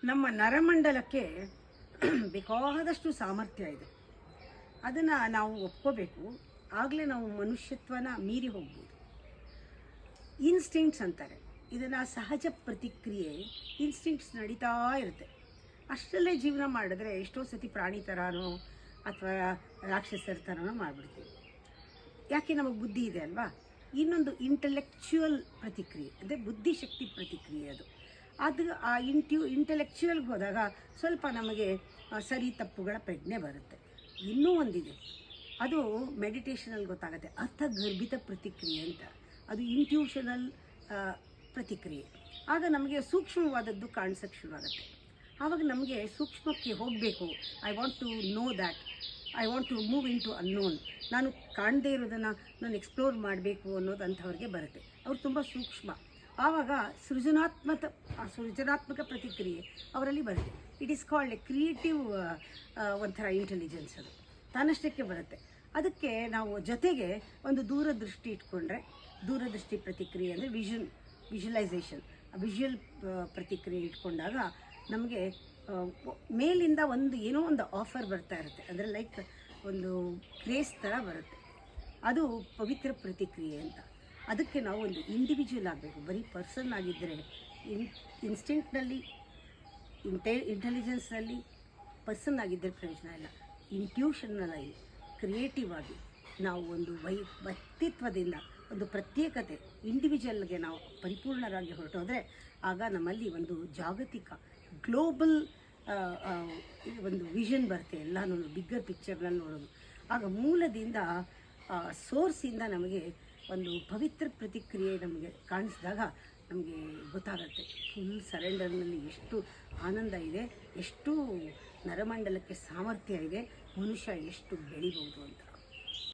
ನಮ್ಮ ನರಮಂಡಲಕ್ಕೆ ಬೇಕಾದಷ್ಟು ಸಾಮರ್ಥ್ಯ ಇದೆ. ಅದನ್ನು ನಾವು ಒಪ್ಕೋಬೇಕು. ಆಗಲೇ ನಾವು ಮನುಷ್ಯತ್ವನ ಮೀರಿ ಹೋಗ್ಬೋದು. ಇನ್ಸ್ಟಿಂಕ್ಟ್ಸ್ ಅಂತಾರೆ ಇದನ್ನು. ಸಹಜ ಪ್ರತಿಕ್ರಿಯೆ, ಇನ್ಸ್ಟಿಂಕ್ಟ್ಸ್ ನಡೀತಾ ಇರುತ್ತೆ. ಅಷ್ಟರಲ್ಲೇ ಜೀವನ ಮಾಡಿದ್ರೆ ಎಷ್ಟೋ ಸತಿ ಪ್ರಾಣಿ ಥರನೋ ಅಥವಾ ರಾಕ್ಷಸರ ಥರನೋ ಮಾಡಿಬಿಡ್ತೀವಿ. ಯಾಕೆ? ನಮಗೆ ಬುದ್ಧಿ ಇದೆ ಅಲ್ವಾ. ಇನ್ನೊಂದು ಇಂಟೆಲೆಕ್ಚುಯಲ್ ಪ್ರತಿಕ್ರಿಯೆ, ಅದೇ ಬುದ್ಧಿಶಕ್ತಿ ಪ್ರತಿಕ್ರಿಯೆ. ಅದು ಆ ಇಂಟೆಲೆಕ್ಚುಯಲ್ಗೆ ಹೋದಾಗ ಸ್ವಲ್ಪ ನಮಗೆ ಸರಿ ತಪ್ಪುಗಳ ಪ್ರಜ್ಞೆ ಬರುತ್ತೆ. ಇನ್ನೂ ಒಂದಿದೆ, ಅದು ಮೆಡಿಟೇಷನಲ್ಲಿ ಗೊತ್ತಾಗುತ್ತೆ, ಅರ್ಥಗರ್ಭಿತ ಪ್ರತಿಕ್ರಿಯೆ ಅಂತ. ಅದು ಇಂಟ್ಯೂಷನಲ್ ಪ್ರತಿಕ್ರಿಯೆ. ಆಗ ನಮಗೆ ಸೂಕ್ಷ್ಮವಾದದ್ದು ಕಾಣಿಸೋಕ್ಕೆ ಶುರುವಾಗುತ್ತೆ. ಆವಾಗ ನಮಗೆ ಸೂಕ್ಷ್ಮಕ್ಕೆ ಹೋಗಬೇಕು. I want to know that, I want to move into unknown. ನಾನು ಕಾಣದೇ ಇರೋದನ್ನು ನಾನು ಎಕ್ಸ್ಪ್ಲೋರ್ ಮಾಡಬೇಕು ಅನ್ನೋದು ಅಂಥವ್ರಿಗೆ ಬರುತ್ತೆ. ಅವ್ರು ತುಂಬ ಸೂಕ್ಷ್ಮ. ಆವಾಗ ಸೃಜನಾತ್ಮಕ ಪ್ರತಿಕ್ರಿಯೆ ಅವರಲ್ಲಿ ಬರುತ್ತೆ. It is called A creative ಒಂಥರ ಇಂಟೆಲಿಜೆನ್ಸ್. ಅದು ತಾನಷ್ಟಕ್ಕೆ ಬರುತ್ತೆ. ಅದಕ್ಕೆ ನಾವು ಜೊತೆಗೆ ಒಂದು ದೂರದೃಷ್ಟಿ ಇಟ್ಕೊಂಡ್ರೆ, ದೂರದೃಷ್ಟಿ ಪ್ರತಿಕ್ರಿಯೆ ಅಂದರೆ ವಿಜುವಲೈಸೇಷನ್, ವಿಜುವಲ್ ಪ್ರತಿಕ್ರಿಯೆ ಇಟ್ಕೊಂಡಾಗ ನಮಗೆ ಮೇಲಿಂದ ಏನೋ ಒಂದು ಆಫರ್ ಬರ್ತಾ ಇರುತ್ತೆ. ಅಂದರೆ ಲೈಕ್ ಒಂದು ಗ್ರೇಸ್ ಥರ ಬರುತ್ತೆ. ಅದು ಪವಿತ್ರ ಪ್ರತಿಕ್ರಿಯೆ ಅಂತ. ಅದಕ್ಕೆ ನಾವು ಒಂದು ಇಂಡಿವಿಜುವಲ್ ಆಗಬೇಕು. ಬರೀ ಪರ್ಸನ್ ಆಗಿದ್ದರೆ ಇನ್ಸ್ಟಿಂಕ್ಟ್ನಲ್ಲಿ, ಇಂಟೆಲಿಜೆನ್ಸ್ನಲ್ಲಿ ಪರ್ಸನ್ ಆಗಿದ್ದರೆ ಪ್ರಯೋಜನ ಇಲ್ಲ. ಇಂಟ್ಯೂಷನ್ನಲ್ಲಿ ಕ್ರಿಯೇಟಿವ್ ಆಗಿ ನಾವು ಒಂದು ವ್ಯಕ್ತಿತ್ವದಿಂದ ಒಂದು ಪ್ರತ್ಯೇಕತೆ, ಇಂಡಿವಿಜುವಲ್ಗೆ ನಾವು ಪರಿಪೂರ್ಣರಾಗಿ ಹೊರಟೋದ್ರೆ ಆಗ ನಮ್ಮಲ್ಲಿ ಒಂದು ಜಾಗತಿಕ ಗ್ಲೋಬಲ್ ಒಂದು ವಿಷನ್ ಬರುತ್ತೆ. ಎಲ್ಲನೂ ಬಿಗ್ಗರ್ ಪಿಕ್ಚರ್ನಲ್ಲಿ ನೋಡೋದು. ಆಗ ಮೂಲದಿಂದ ಸೋರ್ಸಿಂದ ನಮಗೆ ಒಂದು ಪವಿತ್ರ ಪ್ರತಿಕ್ರಿಯೆ ನಮಗೆ ಕಾಣಿಸಿದಾಗ ನಮಗೆ ಗೊತ್ತಾಗುತ್ತೆ ಫುಲ್ ಸರೆಂಡರ್ನಲ್ಲಿ ಎಷ್ಟು ಆನಂದ ಇದೆ, ಎಷ್ಟು ನರಮಂಡಲಕ್ಕೆ ಸಾಮರ್ಥ್ಯ ಇದೆ, ಮನುಷ್ಯ ಎಷ್ಟು ಬೆಳಿಬೋದು ಅಂತ.